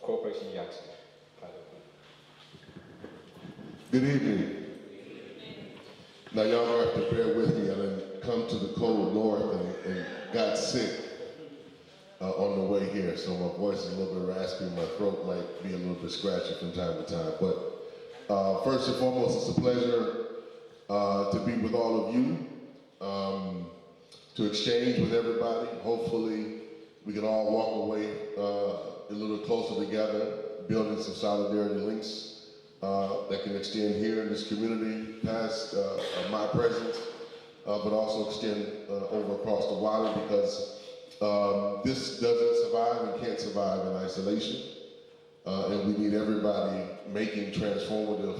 Corporation Jackson. Good evening. Now y'all gonna have to bear with me. I done come to the cold north and got sick on the way here, so my voice is a little bit raspy. My throat might be a little bit scratchy from time to time. But first and foremost, it's a pleasure to be with all of you, to exchange with everybody. Hopefully, we can all walk away a little closer together, building some solidarity links that can extend here in this community past my presence, but also extend over across the water, because this doesn't survive and can't survive in isolation. And we need everybody making transformative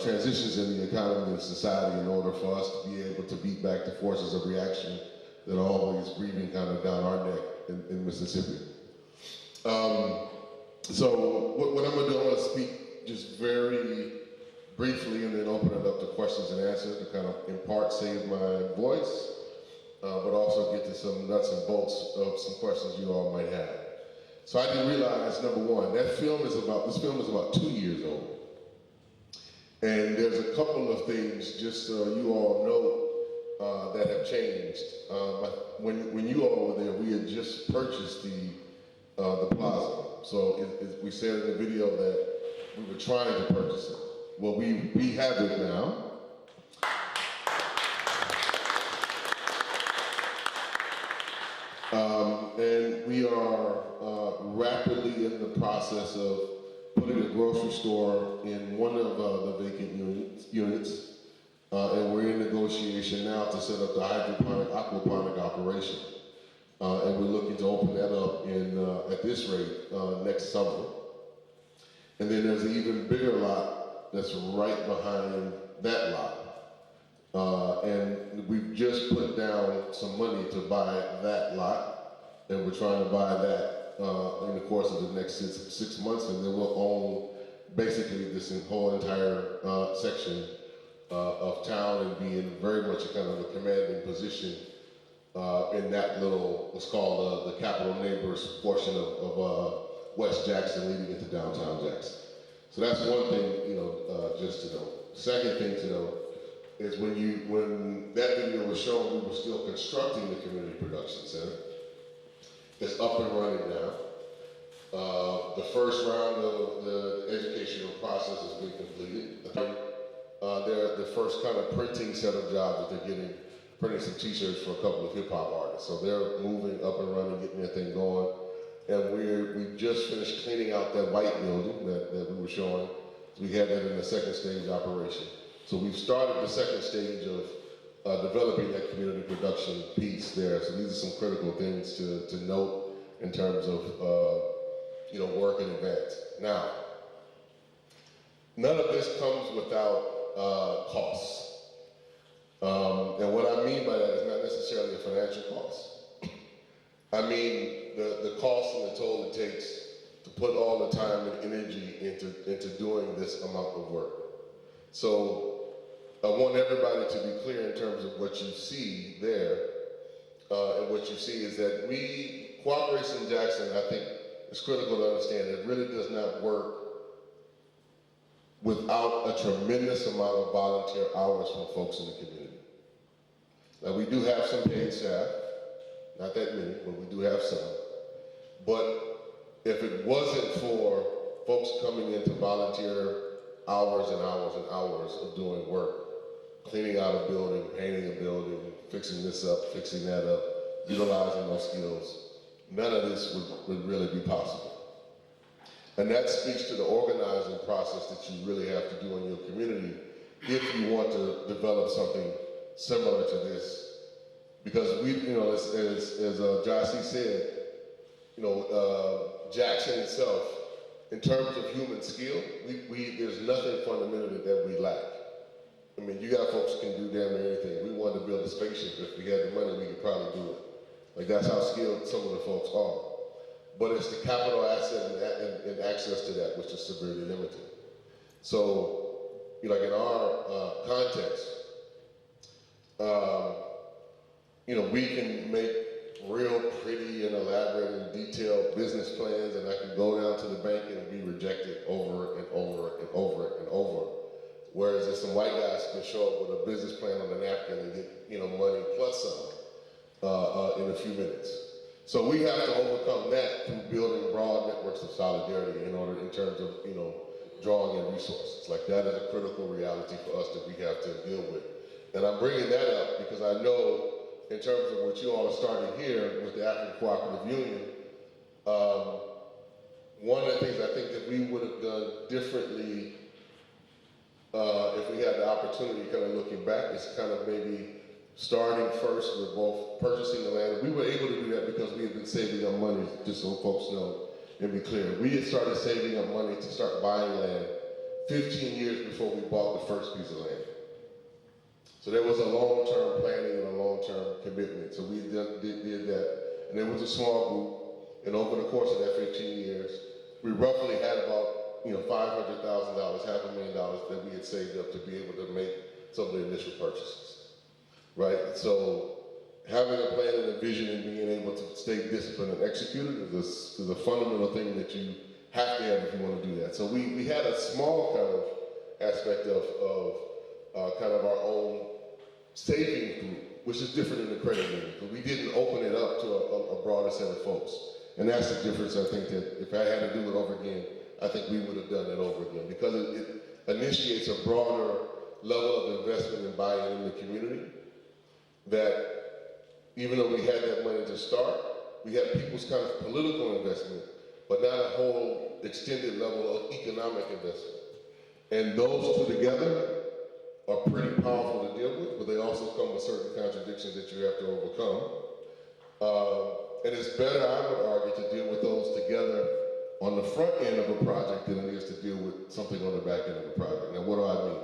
transitions in the economy and society in order for us to be able to beat back the forces of reaction that are always breathing kind of down our neck in Mississippi. So what I'm gonna do, I'm gonna speak just very briefly and then open it up to questions and answers to kind of in part save my voice, but also get to some nuts and bolts of some questions you all might have. So I didn't realize, number one, this film is about 2 years old. And there's a couple of things, just so you all know, that have changed. When you all were there, we had just purchased the plaza. So we said in the video that we were trying to purchase it. Well, we have it now. And we are rapidly in the process of putting a grocery store in one of the vacant units. And we're in negotiation now to set up the hydroponic, aquaponic operation. And we're looking to open that up at this rate next summer. And then there's an even bigger lot that's right behind that lot. And we've just put down some money to buy that lot. And we're trying to buy that in the course of the next six months, and then we'll own basically this whole entire section of town and be in very much a kind of a commanding position in that little, what's called the Capital Neighbors portion of West Jackson leading into downtown Jackson. So that's one thing, just to know. Second thing to know is when that video was shown, we were still constructing the Community Production Center. It's up and running now. The first round of the educational process has been completed. They're the first kind of printing set of jobs that they're getting, printing some t-shirts for a couple of hip hop artists. So they're moving up and running, getting their thing going. And we just finished cleaning out that white building that we were showing. So we had that in the second stage operation. So we've started the second stage of developing that community production piece there. So these are some critical things to note in terms of work and events. Now, none of this comes without costs. And what I mean by that is not necessarily a financial cost. I mean the cost and the toll it takes to put all the time and energy into doing this amount of work. So I want everybody to be clear in terms of what you see there, and what you see is that Cooperation Jackson, I think, is critical to understand. It really does not work without a tremendous amount of volunteer hours from folks in the community. Now we do have some paid staff, not that many, but we do have some. But if it wasn't for folks coming in to volunteer hours and hours and hours of doing work, cleaning out a building, painting a building, fixing this up, fixing that up, utilizing those skills, none of this would really be possible. And that speaks to the organizing process that you really have to do in your community if you want to develop something similar to this. Because as Jossie said, Jackson itself, in terms of human skill, there's nothing fundamentally that we lack. I mean, you got folks who can do damn near anything. We wanted to build a spaceship. If we had the money, we could probably do it. Like, that's how skilled some of the folks are. But it's the capital asset and access to that which is severely limited. So, like in our context, we can make real pretty and elaborate and detailed business plans, and I can go down to the bank and be rejected over and over and over and over. Whereas if some white guys can show up with a business plan on a napkin and get money plus some in a few minutes. So we have to overcome that through building broad networks of solidarity in terms of drawing in resources. Like that is a critical reality for us that we have to deal with. And I'm bringing that up because I know in terms of what you all are starting here with the African Cooperative Union, one of the things I think that we would have done differently if we had the opportunity, kind of looking back, is kind of maybe starting first with both purchasing the land. We were able to do that because we had been saving up money, just so folks know and be clear. We had started saving up money to start buying land 15 years before we bought the first piece of land. So there was a long-term planning and a long-term commitment. So we did that. And there was a small group, and over the course of that 15 years, we roughly had about $500,000, $500,000 that we had saved up to be able to make some of the initial purchases, right? So having a plan and a vision and being able to stay disciplined and execute it is a fundamental thing that you have to have if you want to do that. So we had a small kind of aspect of kind of our own savings group, which is different than the credit union, because we didn't open it up to a broader set of folks. And that's the difference, I think, that if I had to do it over again, I think we would have done it over again, because it initiates a broader level of investment and buy-in in the community that even though we had that money to start, we had people's kind of political investment, but not a whole extended level of economic investment. And those two together are pretty powerful to deal with, but they also come with certain contradictions that you have to overcome. And it's better, I would argue, to deal with those together on the front end of a project than it is to deal with something on the back end of a project. Now, what do I mean?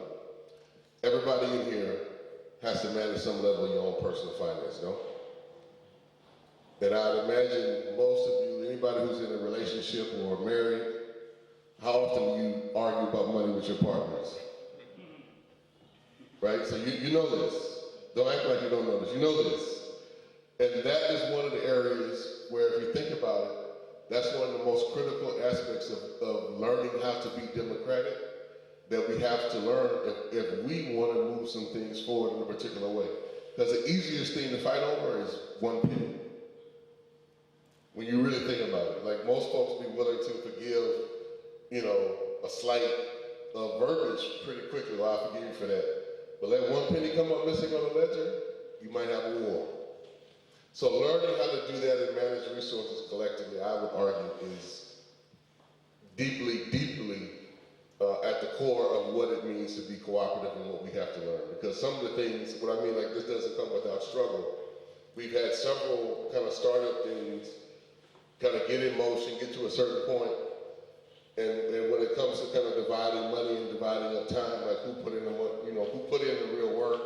Everybody in here has to manage some level of your own personal finance, no? And I'd imagine most of you, anybody who's in a relationship or married, how often do you argue about money with your partners? Right? So you know this. Don't act like you don't know this. You know this. And that is one of the areas where, if you think about it, that's one of the most critical aspects of learning how to be democratic that we have to learn if we want to move some things forward in a particular way. Because the easiest thing to fight over is one penny. When you really think about it, like most folks be willing to forgive, a slight verbiage pretty quickly. Well, I forgive you for that. But let one penny come up missing on the ledger, you might have a war. So learning how to do that and manage resources collectively, I would argue, is deeply, deeply at the core of what it means to be cooperative and what we have to learn. Because some of the things, what I mean, like this doesn't come without struggle. We've had several kind of startup things kind of get in motion, get to a certain point, and when it comes to kind of dividing money and dividing up time, like who put in the real work,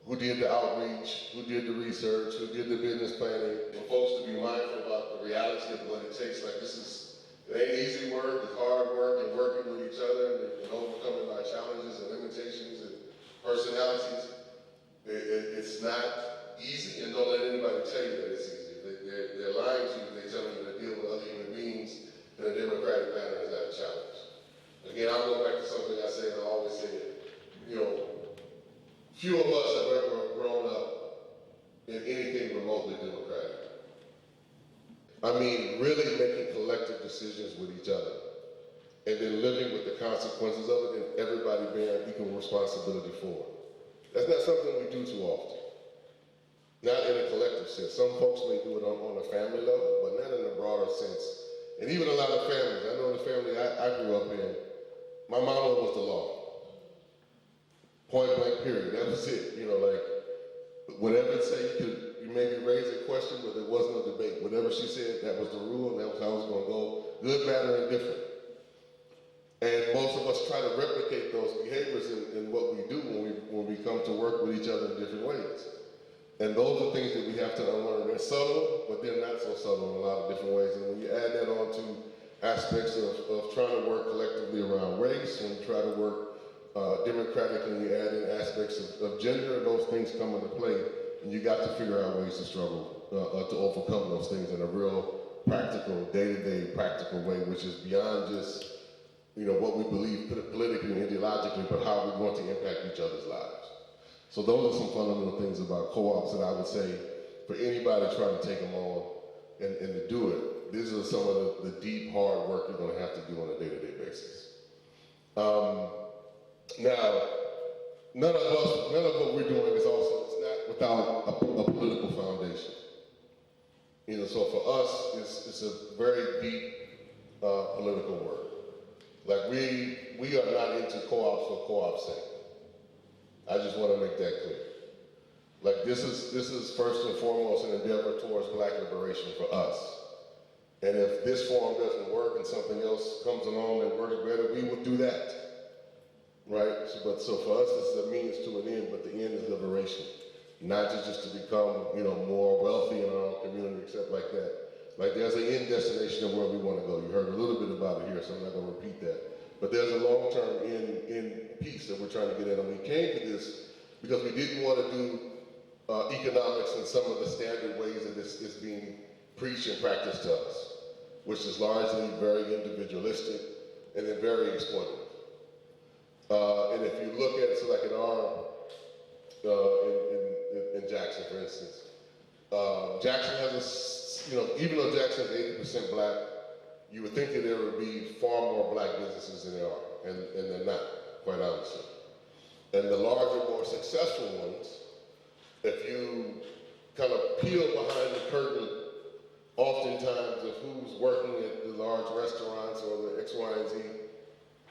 who did the outreach, who did the research, who did the business planning, for folks to be mindful about the reality of what it takes. Like it ain't easy work, it's hard work, and working with each other and overcoming our challenges and limitations and personalities. It's not easy, and don't let anybody tell you that it's easy. They're lying to you. They tell you that deal with other human beings in a democratic manner is not a challenge. Again, I'll go back to something I say, and I always say it. Few of us have ever grown up in anything remotely democratic. I mean, really making collective decisions with each other, and then living with the consequences of it, and everybody bearing equal responsibility for it. That's not something we do too often. Not in a collective sense. Some folks may do it on a family level, but not in a broader sense. And even a lot of families, I know the family I grew up in, my mama was the law. Point blank period, that was it. Whatever it said, you maybe raise a question, but there was no debate. Whatever she said, that was the rule, and that was how it was gonna go, good, bad, or indifferent. And most of us try to replicate those behaviors in what we do when we come to work with each other in different ways. And those are things that we have to unlearn. They're subtle, but they're not so subtle in a lot of different ways. And when you add that on to aspects of trying to work collectively around race, when you try to work democratically, and you add in aspects of gender, those things come into play. And you got to figure out ways to struggle, to overcome those things in a real practical, day-to-day practical way, which is beyond just, what we believe politically and ideologically, but how we want to impact each other's lives. So those are some fundamental things about co-ops that I would say for anybody trying to take them on and to do it, these are some of the deep, hard work you're going to have to do on a day-to-day basis. Now, none of what we're doing is also, it's not without a political foundation. So for us, it's a very deep political work. Like we are not into co-ops for co-op's sake. I just want to make that clear. Like this is first and foremost an endeavor towards Black liberation for us. And if this form doesn't work and something else comes along and works better, we will do that. Right? So for us, this is a means to an end, but the end is liberation. Not just to become, more wealthy in our own community, except like that. Like there's an end destination of where we want to go. You heard a little bit about it here, so I'm not going to repeat that. But there's a long-term end piece that we're trying to get in. And we came to this because we didn't want to do economics in some of the standard ways that it's being preached and practiced to us, which is largely very individualistic and then very exploitative. And if you look at it, so like in our, in Jackson, for instance, Jackson has even though Jackson is 80% Black, you would think that there would be far more Black businesses than there are, and they're not, quite honestly. And the larger, more successful ones, if you kind of peel behind the curtain, oftentimes of who's working at the large restaurants or the X, Y, and Z,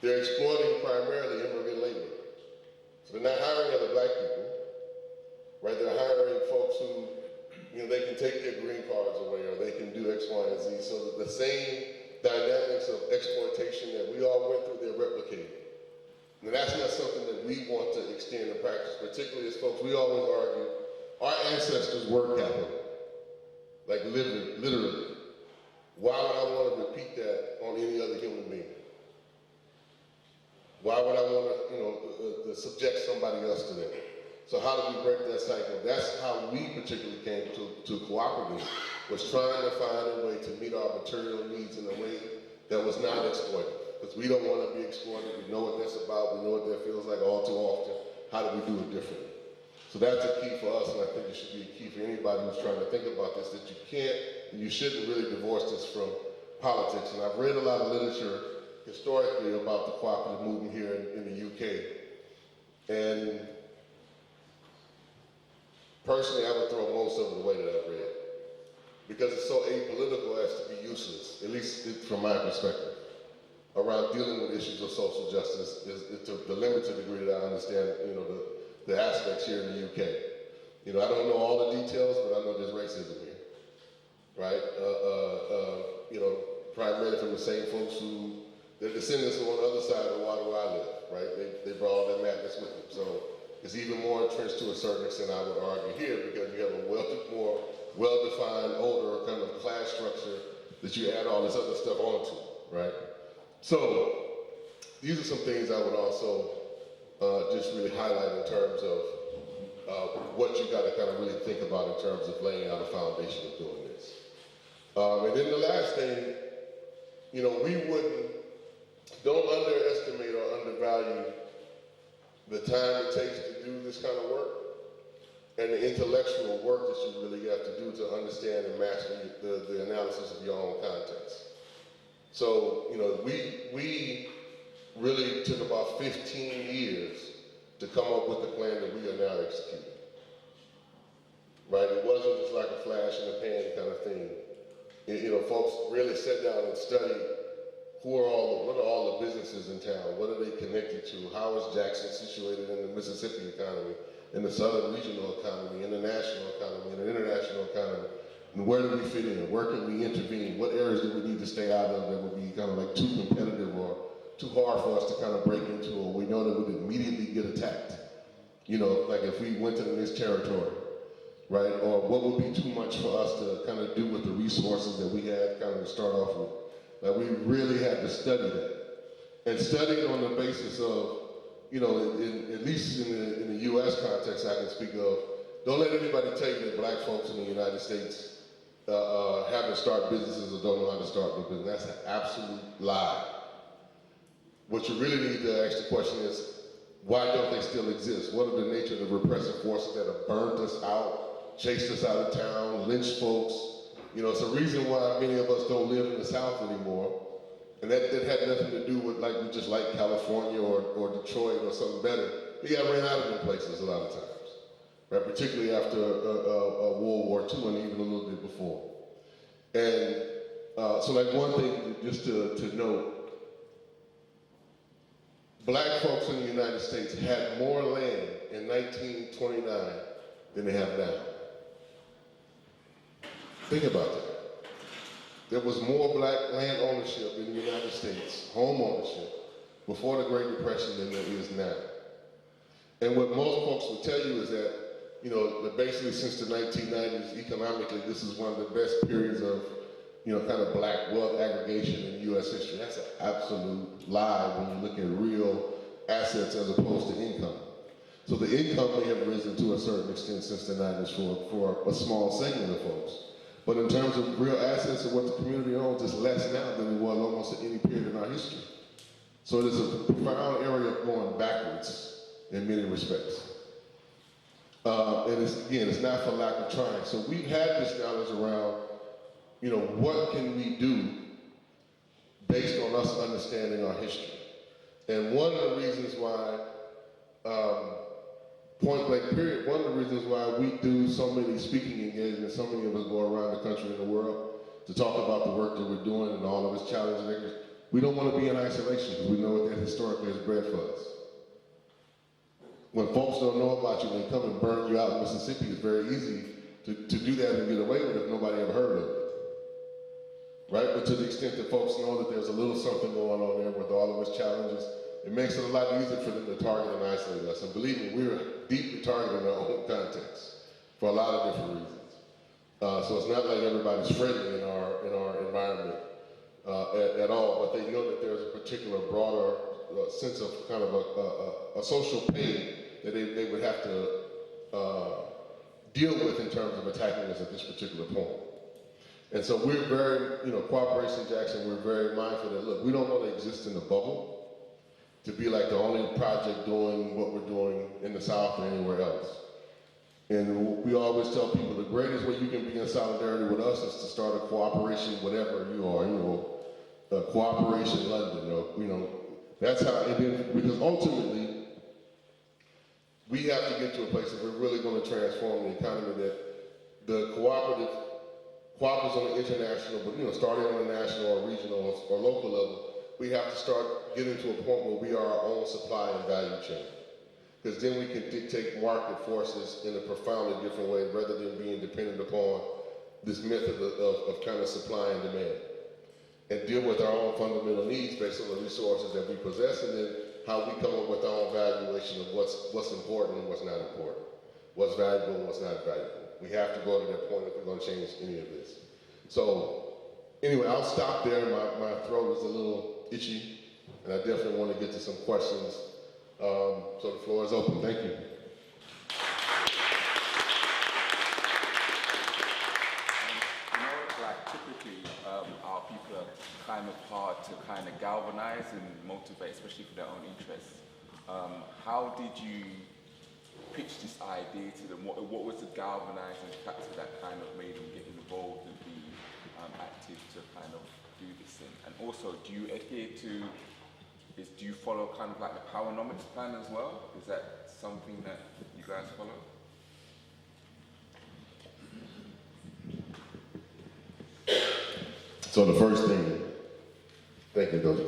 they're exploiting primarily immigrant labor. So they're not hiring other Black people, right? They're hiring folks who, they can take their green cards away or they can do X, Y, and Z. So that the same dynamics of exploitation that we all went through, they're replicating. Now that's not something that we want to extend in practice, particularly as folks, we always argue, our ancestors were capital, like literally. Why would I want to repeat that on any other human being? Why would I want to, subject somebody else to that? So how do we break that cycle? That's how we particularly came to Co Operative, was trying to find a way to meet our material needs in a way that was not exploitive. Because we don't want to be exploited. We know what that's about. We know what that feels like all too often. How do we do it differently? So that's a key for us, and I think it should be a key for anybody who's trying to think about this, that you can't and you shouldn't really divorce this from politics. And I've read a lot of literature historically about the cooperative movement here in the UK. And personally, I would throw most of it away that I've read, because it's so apolitical as to be useless, at least from my perspective, around dealing with issues of social justice, is to the limited degree that I understand, the aspects here in the UK. I don't know all the details, but I know there's racism here, right? Primarily from the same folks who, they're descendants on the other side of the water where I live, right? They brought all that madness with them. So it's even more entrenched to a certain extent, I would argue, here, because you have a more well-defined, older kind of class structure that you add all this other stuff onto, right? So these are some things I would also just really highlight in terms of what you got to kind of really think about in terms of laying out a foundation of doing this. And then the last thing, don't underestimate or undervalue the time it takes to do this kind of work and the intellectual work that you really have to do to understand and master the analysis of your own context. So, we really took about 15 years to come up with the plan that we are now executing. Right? It wasn't just like a flash in the pan kind of thing. Folks really sat down and studied what are all the businesses in town? What are they connected to? How is Jackson situated in the Mississippi economy, in the southern regional economy, in the national economy, in the international economy? And where do we fit in? Where can we intervene? What areas do we need to stay out of that would be kind of like too competitive or too hard for us to kind of break into, or we know that we'd immediately get attacked? Like if we went to this territory, right? Or what would be too much for us to kind of do with the resources that we had kind of to start off with? Like we really had to study that. And study it on the basis of, at least in the US context I can speak of, don't let anybody tell you that Black folks in the United States haven't started businesses or don't know how to start their business. That's an absolute lie. What you really need to ask the question is, why don't they still exist? What are the nature of the repressive forces that have burned us out, chased us out of town, lynched folks? You know, it's a reason why many of us don't live in the South anymore. And that had nothing to do with like we just like California or Detroit or something better. We got ran out of them places a lot of times, right? Particularly after World War II and even a little bit before. And so like one thing just to note, Black folks in the United States had more land in 1929 than they have now. Think about that. There was more Black land ownership in the United States, home ownership, before the Great Depression than there is now. And what most folks will tell you is that, you know, that basically since the 1990s, economically, this is one of the best periods of, you know, kind of Black wealth aggregation in U.S. history. That's an absolute lie when you look at real assets as opposed to income. So the income may have risen to a certain extent since the 90s for a small segment of folks. But in terms of real assets and what the community owns, it's less now than it was almost at any period in our history. So it is a profound area of going backwards in many respects. And it's not for lack of trying. So we've had this knowledge around, you know, what can we do based on us understanding our history? And one of the reasons why, point blank period, one of the reasons why we do so many speaking engagements, so many of us go around the country and the world to talk about the work that we're doing and all of its challenges, we don't want to be in isolation because we know what that historically has bred for us. When folks don't know about you, they come and burn you out in Mississippi, it's very easy to do that and get away with it if nobody ever heard of it. Right? But to the extent that folks know that there's a little something going on there with all of its challenges, it makes it a lot easier for them to target and isolate us. And believe me, we're deeply targeted in our own context for a lot of different reasons. So it's not like everybody's friendly in our environment at all, but they know that there's a particular broader sense of kind of a social pain that they would have to deal with in terms of attacking us at this particular point. And so we're very, you know, Cooperation Jackson, we're very mindful that, look, we don't want to exist in a bubble to be like the only project doing what we're doing in the South or anywhere else. And we always tell people the greatest way you can be in solidarity with us is to start a cooperation, whatever you are, you know, a Cooperation London, or, you know, that's how it is, because ultimately, we have to get to a place that we're really going to transform the economy, that the cooperatives on the international, but, you know, starting on the national or regional or local level, we have to start getting to a point where we are our own supply and value chain. Because then we can dictate market forces in a profoundly different way rather than being dependent upon this method of kind of supply and demand. And deal with our own fundamental needs based on the resources that we possess, and then how we come up with our own valuation of what's important and what's not important, what's valuable and what's not valuable. We have to go to that point if we're going to change any of this. So anyway, I'll stop there. My throat is a little itchy, and I definitely want to get to some questions. So the floor is open. Thank you. Typically, our people are kind of hard to kind of galvanize and motivate, especially for their own interests. How did you pitch this idea to them? What was the galvanizing factor that kind of made them get involved and be active to kind of do this thing? And also, do you adhere to, do you follow kind of like the Powernomics plan as well? Is that something that you guys follow? So the first thing, thank you, Doug.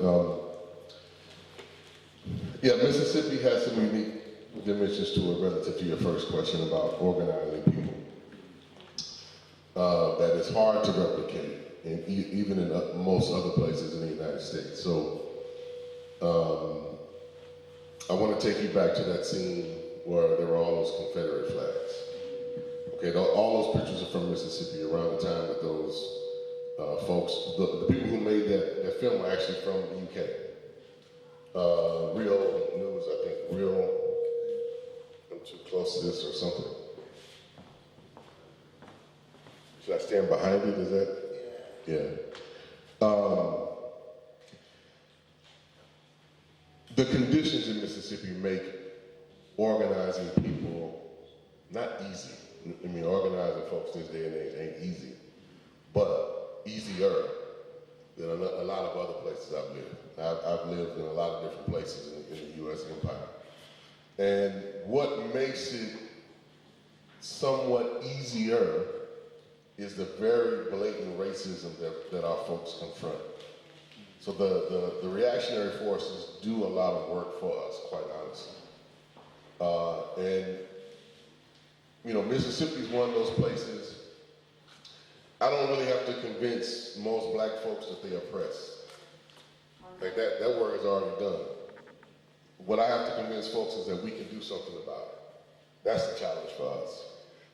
Yeah, Mississippi has some unique dimensions to it relative to your first question about organizing people. That is hard to replicate, even in most other places in the United States. So I want to take you back to that scene where there were all those Confederate flags. Okay, all those pictures are from Mississippi around the time that those folks, the people who made that film are actually from the UK. Real News, I think, I'm too close to this or something. Should I stand behind it? Is that? Yeah. The conditions in Mississippi make organizing people not easy. I mean, organizing folks this day and age ain't easy, but easier than a lot of other places I've lived. I've lived in a lot of different places in the U.S. empire. And what makes it somewhat easier is the very blatant racism that our folks confront. So the reactionary forces do a lot of work for us, quite honestly. And you know, Mississippi is one of those places, I don't really have to convince most black folks that they oppress. Like that work is already done. What I have to convince folks is that we can do something about it. That's the challenge for us.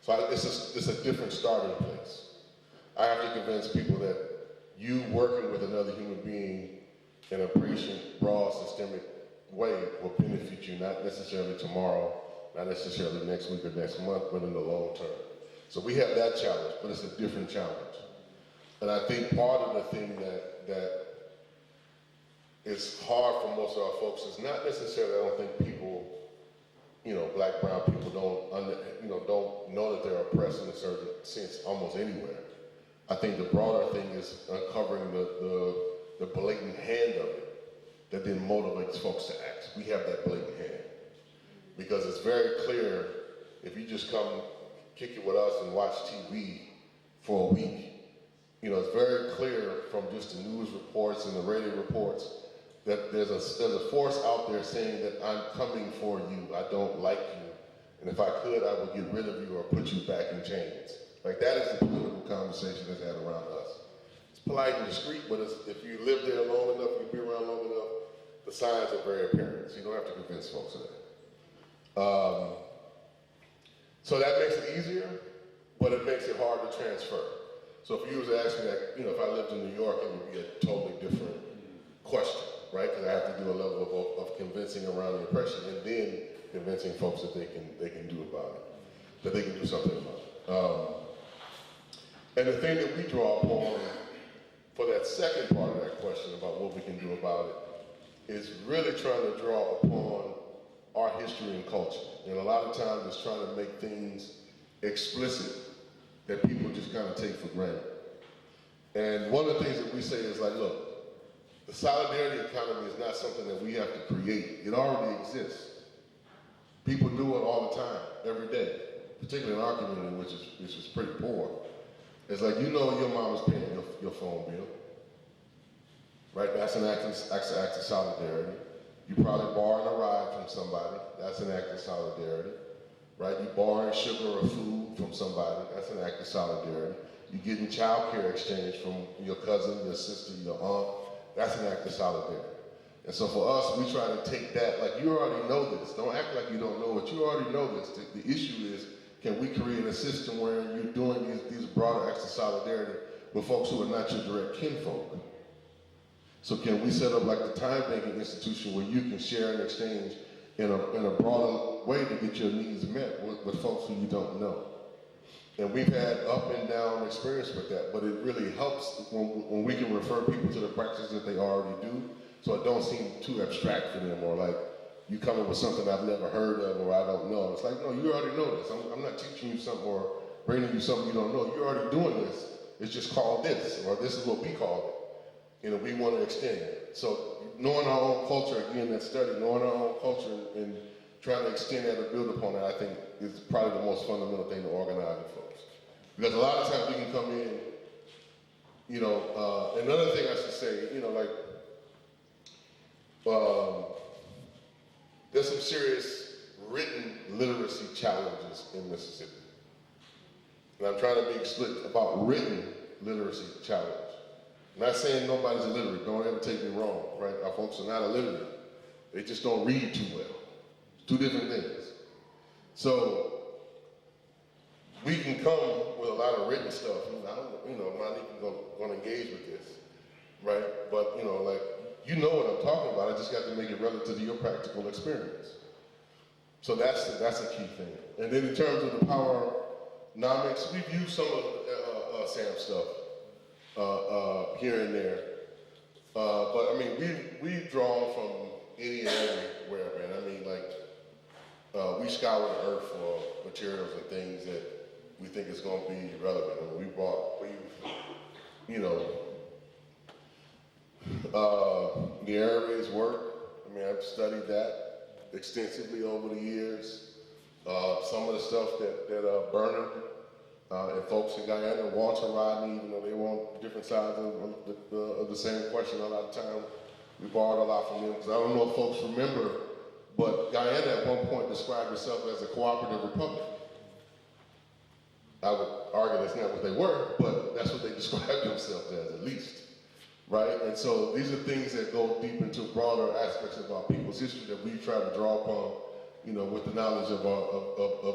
So it's a different starting place. I have to convince people that you working with another human being in a patient, broad, systemic way will benefit you, not necessarily tomorrow, not necessarily next week or next month, but in the long term. So we have that challenge, but it's a different challenge. And I think part of the thing that is hard for most of our folks is not necessarily, I don't think people, you know, black, brown people don't know that they're oppressed in a certain sense almost anywhere. I think the broader thing is uncovering the blatant hand of it that then motivates folks to act. We have that blatant hand. Because it's very clear, if you just come kick it with us and watch TV for a week, you know, it's very clear from just the news reports and the radio reports that there's a force out there saying that I'm coming for you, I don't like you, and if I could, I would get rid of you or put you back in chains. Like that is the political conversation that's had around us. It's polite and discreet, but if you live there long enough, you be around long enough, the signs are very apparent, so you don't have to convince folks of that. So that makes it easier, but it makes it hard to transfer. So if you was to ask me that, you know, if I lived in New York, it would be a totally different question, right? Because I have to do a level of convincing around the oppression and then convincing folks that they can do about it, that they can do something about it. And the thing that we draw upon for that second part of that question about what we can do about it is really trying to draw upon our history and culture. And a lot of times it's trying to make things explicit that people just kind of take for granted. And one of the things that we say is like, look, the solidarity economy is not something that we have to create. It already exists. People do it all the time, every day, particularly in our community, which is pretty poor. It's like, you know your mom is paying your phone bill, right? That's an act of solidarity. You probably borrowing a ride from somebody, that's an act of solidarity, right? You borrowing sugar or food from somebody, that's an act of solidarity. You getting child care exchange from your cousin, your sister, your aunt, that's an act of solidarity. And so for us, we try to take that, like you already know this, don't act like you don't know it, you already know this. The issue is, can we create a system where you're doing these broader acts of solidarity with folks who are not your direct kinfolk? So can we set up like the time banking institution where you can share and exchange in a broader way to get your needs met with folks who you don't know? And we've had up and down experience with that, but it really helps when we can refer people to the practices that they already do, so it don't seem too abstract for them, or like you come up with something I've never heard of or I don't know. It's like, no, you already know this. I'm not teaching you something or bringing you something you don't know. You're already doing this. It's just called this, or this is what we call it. You know, we want to extend it. So knowing our own culture, again, that study, knowing our own culture and trying to extend that or build upon it, I think is probably the most fundamental thing to organizing folks. Because a lot of times we can come in, you know, another thing I should say, you know, like, there's some serious written literacy challenges in Mississippi. And I'm trying to be explicit about written literacy challenge. I'm not saying nobody's illiterate, don't ever take me wrong, right? Our folks are not illiterate. They just don't read too well. Two different things. So we can come with a lot of written stuff. I'm not even going to engage with this, right? But, you know, like, you know what I'm talking about. I just got to make it relative to your practical experience. So that's a key thing. And then in terms of the powernomics, we've used some of Sam stuff here and there. But I mean, we've drawn from any and everywhere, man. I mean, like, we scour the earth for materials and things that we think is going to be relevant. I mean, the airways work. I mean, I've studied that extensively over the years. Some of the stuff that Bernard and folks in Guyana want to ride me, even though they want different sides of the same question a lot of time. We borrowed a lot from them, because I don't know if folks remember, but Guyana at one point described itself as a cooperative republic. I would argue that's not what they were, but that's what they described themselves as, at least, right? And so these are things that go deep into broader aspects of our people's history that we try to draw upon, with the knowledge of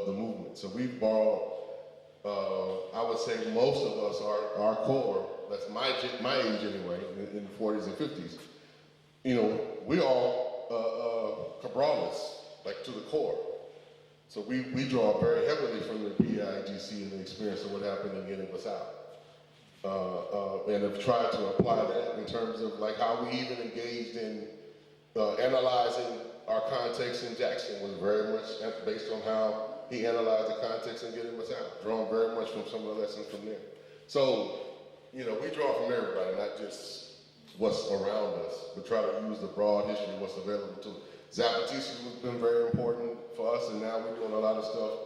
the movement. So we've borrowed, I would say most of us, our core, that's my age anyway, in the 40s and 50s, we all Cabralists, like to the core. So we draw very heavily from the PIGC and the experience of what happened in getting us out. And have tried to apply that in terms of like how we even engaged in analyzing our context in Jackson was very much based on how he analyzed the context in getting us out, drawn very much from some of the lessons from there. So, we draw from everybody, not just what's around us, but try to use the broad history of what's available to us. Zapatistas has been very important for us, and now we're doing a lot of stuff,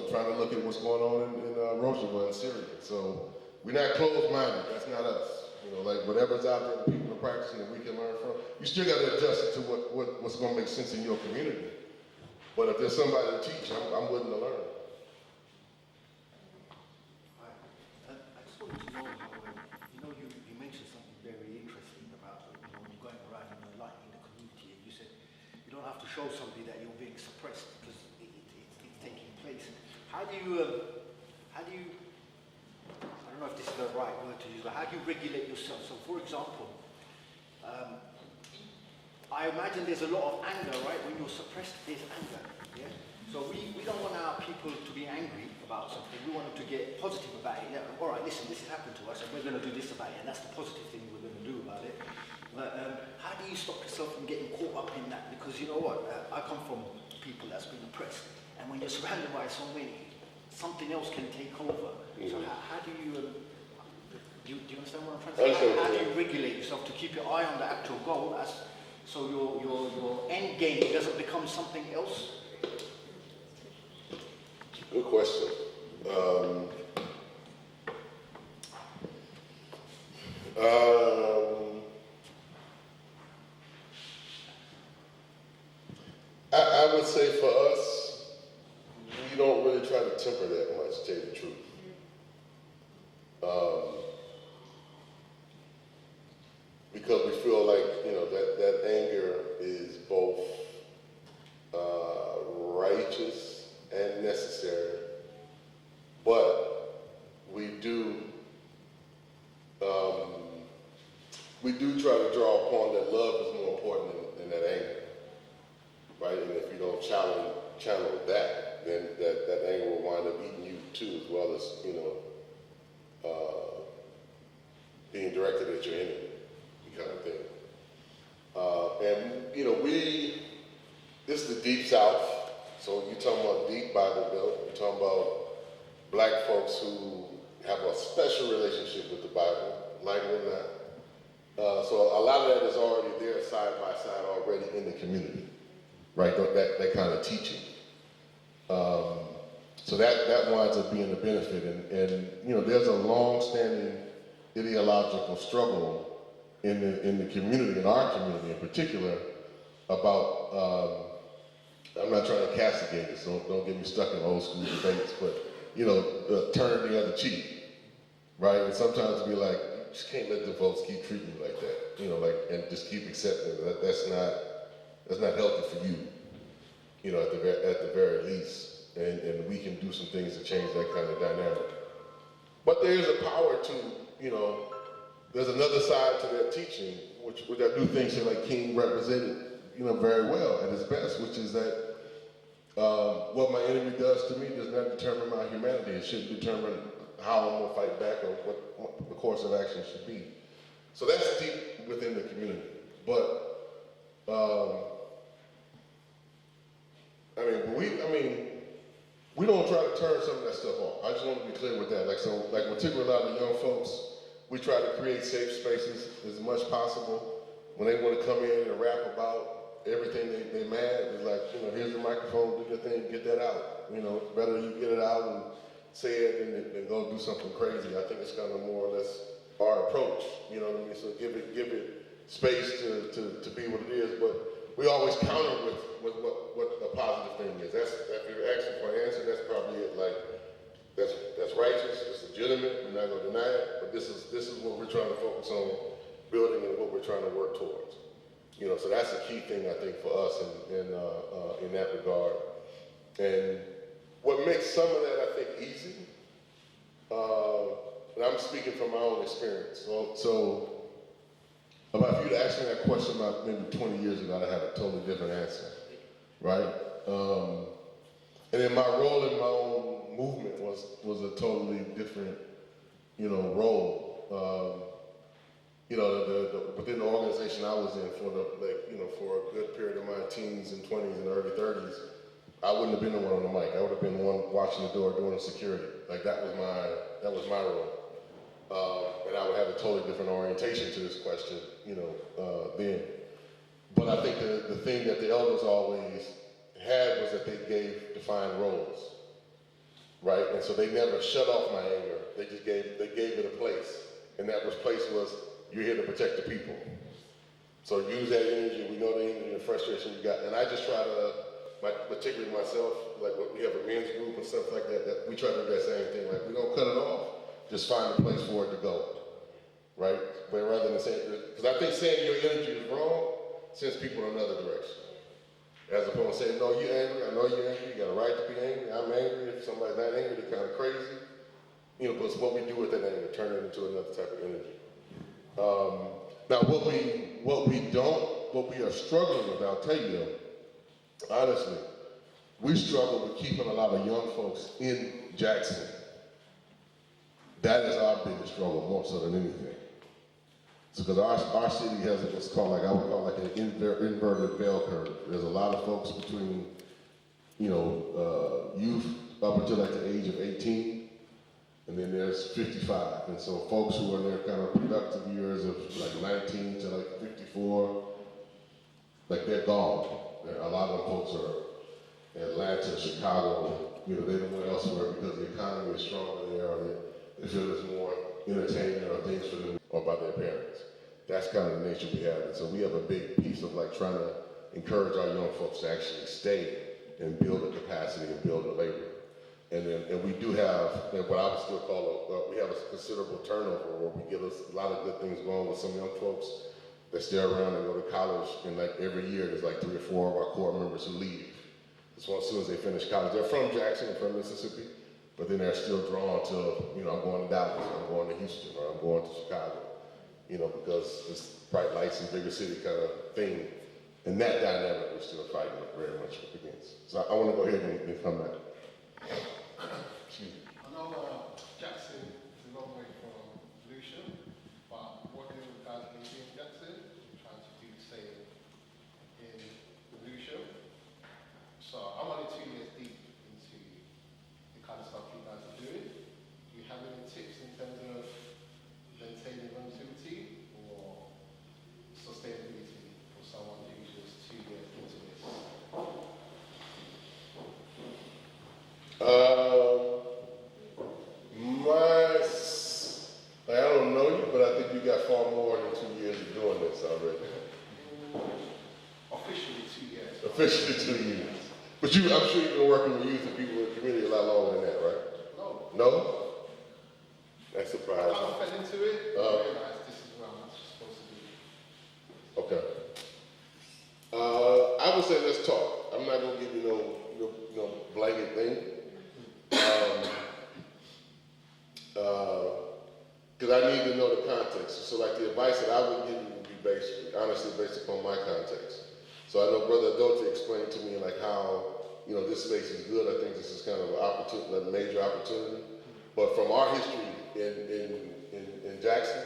trying to look at what's going on in Rojava in Syria. So we're not closed-minded, that's not us. Like whatever's out there, the people are practicing that we can learn from, you still got to adjust it to what's going to make sense in your community. But if there's somebody to teach, I'm willing to learn. I just wanted to know how, you mentioned something very interesting about, going around and enlightening the community, and you said you don't have to show somebody that you're being suppressed because it's taking place. How do you, I don't know if this is the right word to use, but how do you regulate yourself? So for example, I imagine there's a lot of anger, right? When you're suppressed, there's anger, yeah? So we don't want our people to be angry about something. We want them to get positive about it. Yeah, all right, listen, this has happened to us, and we're going to do this about it, and that's the positive thing we're going to do about it. But how do you stop yourself from getting caught up in that? Because you know what? I come from people that's been oppressed, and when you're surrounded by so many, something else can take over. So how do you... do you understand what I'm trying to say? How do you regulate yourself to keep your eye on the actual goal, so your end game doesn't become something else? Good question. I would say for us, we don't really try to temper that much, to tell you the truth. Because we feel like, that anger is both righteous and necessary, but we do try to draw upon that love is more important than that anger, right? And if you don't channel that, then that anger will wind up eating you too, as well as, being directed at your enemy, kind of thing. This is the Deep South, so you're talking about deep Bible Belt, you're talking about black folks who have a special relationship with the Bible, like it or not. So a lot of that is already there side by side already in the community, right? That kind of teaching. So that winds up being a benefit, and there's a long-standing ideological struggle in the community, in our community in particular, about I'm not trying to castigate this, so don't get me stuck in old school debates, but turn the other cheek, right? And sometimes be like, you just can't let the folks keep treating you like that, and just keep accepting it. That's not healthy for you, at the very least. And we can do some things to change that kind of dynamic. But there is a power to, there's another side to that teaching, which I do think like King represented, very well at his best, which is that what my enemy does to me does not determine my humanity. It shouldn't determine how I'm gonna fight back or what the course of action should be. So that's deep within the community. But we don't try to turn some of that stuff off. I just want to be clear with that. Like particularly a lot of the young folks, we try to create safe spaces as much possible. When they want to come in and rap about everything they mad, it's like, here's the microphone, do your thing, get that out. Better you get it out and say it than go do something crazy. I think it's kind of more or less our approach. You know what I mean? So give it space to be what it is, but we always counter with what the positive thing is. If you're asking for an answer, that's probably it. Like, that's righteous, it's legitimate, we're not gonna deny it, but this is what we're trying to focus on building and what we're trying to work towards. So that's a key thing I think for us in that regard. And what makes some of that I think easy, and I'm speaking from my own experience. So if you'd asked me that question about maybe 20 years ago, I'd have a totally different answer, right? And then my role in my own movement was a totally different, role. Within the organization I was in for a good period of my teens and 20s and early 30s, I wouldn't have been the one on the mic. I would have been the one watching the door doing the security. Like that was my role. And I would have a totally different orientation to this question, then. But I think the thing that the elders always had was that they gave defined roles, right? And so they never shut off my anger. They just gave it a place, and that place was, you're here to protect the people. So use that energy. We know the energy and frustration you got, and I just try to, particularly myself, like we have a men's group and stuff like that we try to do that same thing. Like we don't cut it off. Just find a place for it to go, right? But rather than saying, because I think saying your energy is wrong sends people in another direction. As opposed to saying, no, you're angry, I know you're angry, you got a right to be angry, I'm angry, if somebody's not angry, they're kind of crazy. But it's what we do with that anger, turn it into another type of energy. Now, what we are struggling with, I'll tell you, honestly, we struggle with keeping a lot of young folks in Jackson. That is our biggest struggle, more so than anything. So, because our city has what's called, I would call an inverted bell curve. There's a lot of folks between, youth up until the age of 18, and then there's 55. And so folks who are in their kind of productive years of 19 to 54, they're gone. A lot of them folks are in Atlanta, Chicago, they don't go elsewhere because the economy is stronger there, or they feel there's more entertainment or things for them or by their parents. That's kind of the nature we have. And so we have a big piece of trying to encourage our young folks to actually stay and build a capacity and build a labor. And we do have what I would still call we have a considerable turnover where we get a lot of good things going with some young folks that stay around and go to college. And every year there's 3 or 4 of our core members who leave. So as soon as they finish college, they're from Jackson and from Mississippi. But then they're still drawn to, I'm going to Dallas, I'm going to Houston, or I'm going to Chicago, because it's bright lights and bigger city kind of thing. And that dynamic we're still fighting very much against. So I want to go ahead and come back. Excuse me. I know Jackson is a long way from Lucia, but what do you guys been doing in Jackson? You're trying to do the same in Lucia. So I'm only 2 years deep into the kind of stuff you guys are doing. Do you have any tips in terms of maintaining longevity or sustainability for someone who's just 2 years into this? I don't know you, but I think you got far more than 2 years of doing this already. Officially 2 years. Officially 2 years. But I'm sure you've been working with youth and people in the community a lot longer than that, right? No. No? That's surprising. I fell into it, I realized this is where I'm supposed to be. Okay. I would say let's talk. I'm not gonna give you no blanket thing. Because I need to know the context. So the advice that I would give you would be honestly based upon my context. So I know Brother Adote explained to me how, this space is good. I think this is kind of an opportunity, a major opportunity. But from our history in Jackson,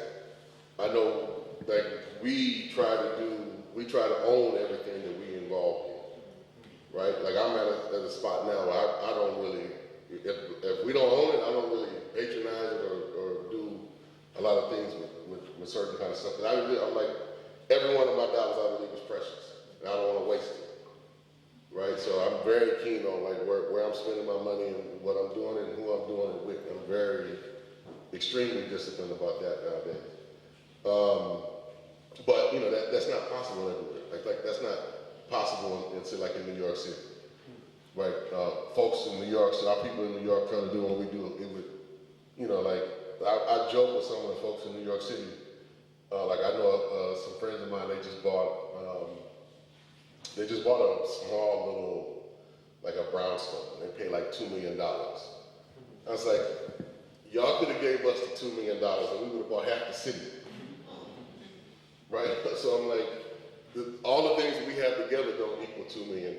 I know like we try to own everything that we involved in, right? Like I'm at a spot now where I don't really, if we don't own it, I don't really patronize it or do a lot of things with certain kind of stuff. And I'm like, every one of my dollars I believe is precious, and I don't want to waste it. Right, so I'm very keen on like where I'm spending my money and what I'm doing and who I'm doing it with. I'm very, extremely disciplined about that nowadays. But you know that's not possible everywhere. Like that's not possible in say like in New York City, right? Folks in New York, so our people in New York trying to do what we do. It would, you know, like I joke with some of the folks in New York City. Like I know some friends of mine. They just bought a small little, like a brownstone. They paid like $2 million. I was like, y'all could have gave us the $2 million and we would have bought half the city. Right? So I'm like, all the things that we have together don't equal $2 million.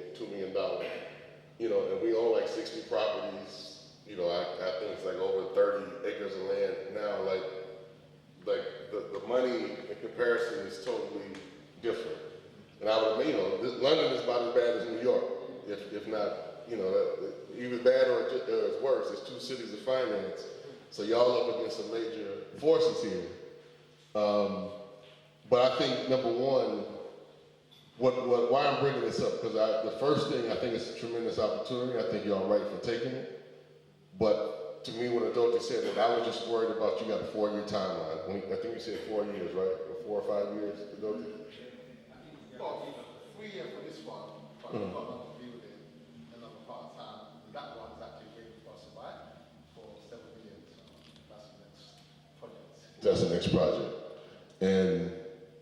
You know, and we own like 60 properties. You know, I think it's like over 30 acres of land now. Like the money in comparison is totally different. And I would, you know, London is about as bad as New York, if not, you know, either bad or it's worse. It's two cities of finance, so y'all up against some major forces here. But I think number one, why I'm bringing this up, because the first thing I think it's a tremendous opportunity. I think y'all right for taking it. But to me, when Adoti said that, I was just worried about you got a 4-year timeline. I think you said 4 years, right? Or 4 or 5 years, Adoti? Well, 3 years for this one, but we've got another building, another part of time. That one's actually waiting for us to buy for $7 million. So that's the next project. That's the next project. And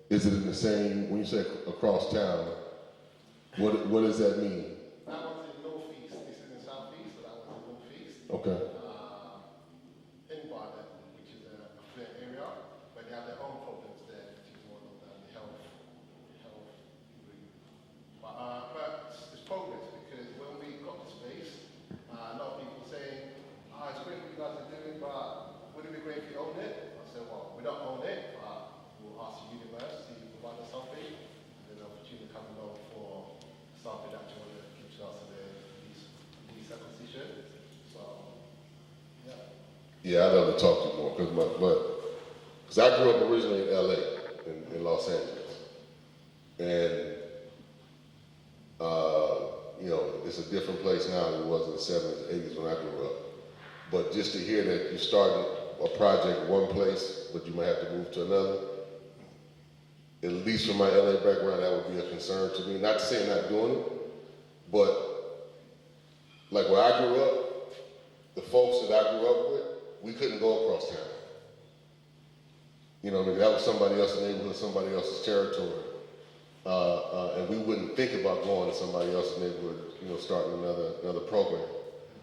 is it in the same, when you say across town, what does that mean? That one's in northeast. This is in southeast, so that one's in northeast. Okay. In Barnet, which is a clear area, but they have their own problems there, which is one of them, the health. But it's progress because when we got the space, a lot of people saying, it's great what you guys are doing, but would it be great if you own it? I said, well, we don't own it, but we'll ask the university to provide us something, and then the opportunity coming along for something that you want to keep us in the lease acquisition. So, yeah. Yeah, I'd love to talk to you more, because I grew up originally in LA, in Los Angeles. And you know, it's a different place now than it was in the 70s and 80s when I grew up. But just to hear that you started a project one place, but you might have to move to another, at least from my LA background, that would be a concern to me. Not to say I'm not doing it, but like where I grew up, the folks that I grew up with, we couldn't go across town. You know, that was somebody else's neighborhood, somebody else's territory. And we wouldn't think about going to somebody else's neighborhood, you know, starting another program.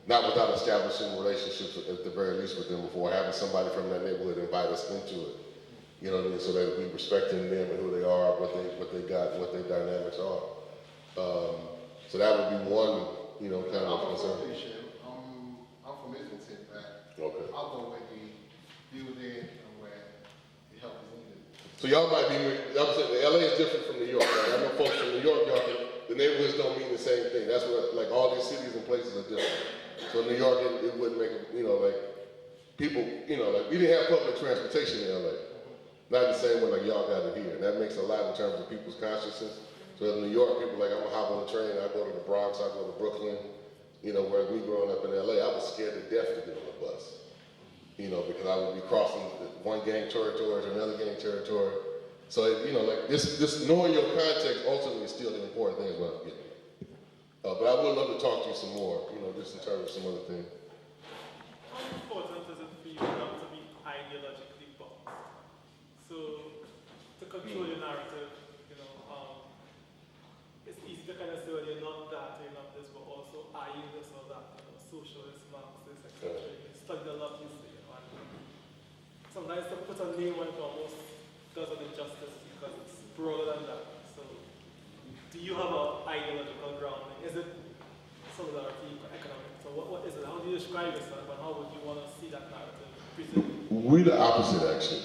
Not without establishing relationships at the very least with them before, having somebody from that neighborhood invite us into it. You know what I mean? So that we respecting them and who they are, what they got, what their dynamics are. So that would be one, you know, kind of concern. I'm from Islington, but Okay. I'll go where the building and where the help is needed. So y'all might be, I'm saying LA is different from New York, right? I know folks from New York, the neighborhoods don't mean the same thing. That's what, like all these cities and places are different. So New York, it wouldn't make, you know, like people, you know, like we didn't have public transportation in LA. Not the same way like y'all got it here. And that makes a lot in terms of people's consciousness. So in New York, people like, I'm gonna hop on the train, I go to the Bronx, I go to Brooklyn. You know, whereas me growing up in LA, I was scared to death to get on a bus. You know, because I would be crossing one gang territory to another gang territory. So, you know, like this knowing your context ultimately is still the important thing is what I'm getting. But I would love to talk to you some more, you know, just in terms of some other things. How important is it for you not to be ideologically boxed? So, to control your narrative, you know, it's easy to kind of say, well, you're not that, you're not this, but also, are you this or that, you know, socialist, Marxist, etc. You study a lot, you see, you know, and sometimes to put a name on it almost doesn't injustice because it's broader than that. So, do you have an ideological grounding? Is it solidarity, economic. So what is it? How do you describe yourself, and how would you want to see that narrative presented? We the opposite, actually.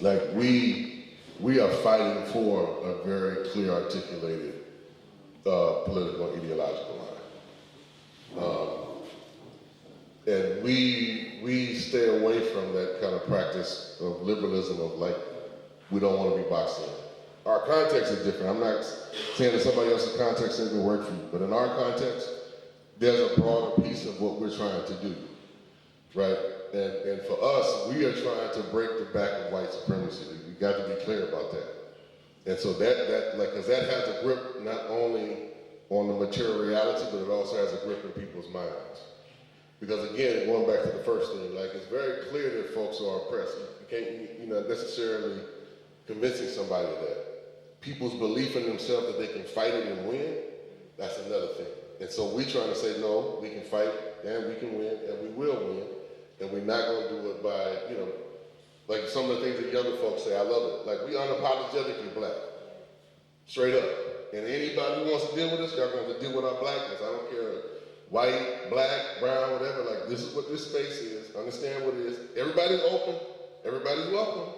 Like we are fighting for a very clear, articulated political and ideological line, and we stay away from that kind of practice of liberalism of like we don't want to be boxed in. Our context is different. I'm not saying that somebody else's context doesn't work for you, but in our context, there's a broader piece of what we're trying to do, right? And for us, we are trying to break the back of white supremacy. We got to be clear about that. And so because that has a grip not only on the material reality, but it also has a grip in people's minds. Because again, going back to the first thing, like it's very clear that folks are oppressed. You can't, necessarily convincing somebody of that. People's belief in themselves that they can fight it and win, that's another thing. And so we're trying to say, no, we can fight and we can win and we will win. And we're not going to do it by, like some of the things that younger folks say, I love it. Like we unapologetically black, straight up. And anybody who wants to deal with us, y'all going to deal with our blackness. I don't care, white, black, brown, whatever. Like this is what this space is. Understand what it is. Everybody's open. Everybody's welcome,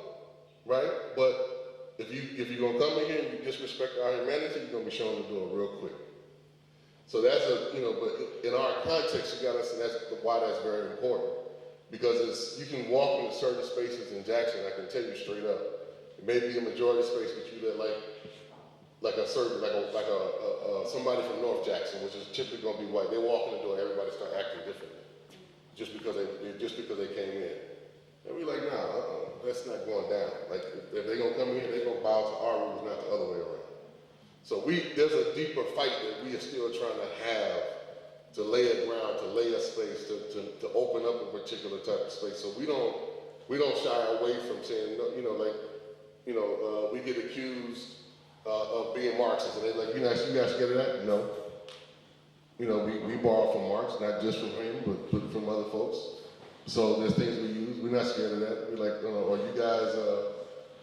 right? But if you're gonna come in here and you disrespect our humanity, you're gonna be shown the door real quick. So that's but in our context, you gotta see that's why that's very important. Because you can walk into certain spaces in Jackson, I can tell you straight up, it may be a majority space, but you that like a certain, somebody from North Jackson, which is typically gonna be white, they walk in the door, everybody start acting differently. Just because they came in. And we're like, nah, that's not going down. Like, if they're gonna come in, they're gonna bow to our rules, not the other way around. So there's a deeper fight that we are still trying to have to lay a ground, to lay a space, to open up a particular type of space. So we don't shy away from saying, we get accused of being Marxists, and they're like, you guys scared of that? No. We borrow from Marx, not just from him, but from other folks. So there's things we use. We're not scared of that. We're like, are you guys,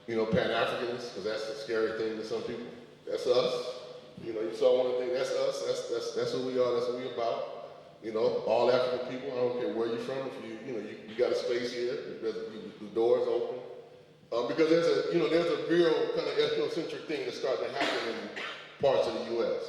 Pan-Africanists? Because that's the scary thing to some people. That's us. You saw one of the things. That's us. That's who we are. That's what we're about. All African people. I don't care where you're from. If you got a space here. The door is open. Because there's a real kind of ethnocentric thing that's starting to happen in parts of the U.S.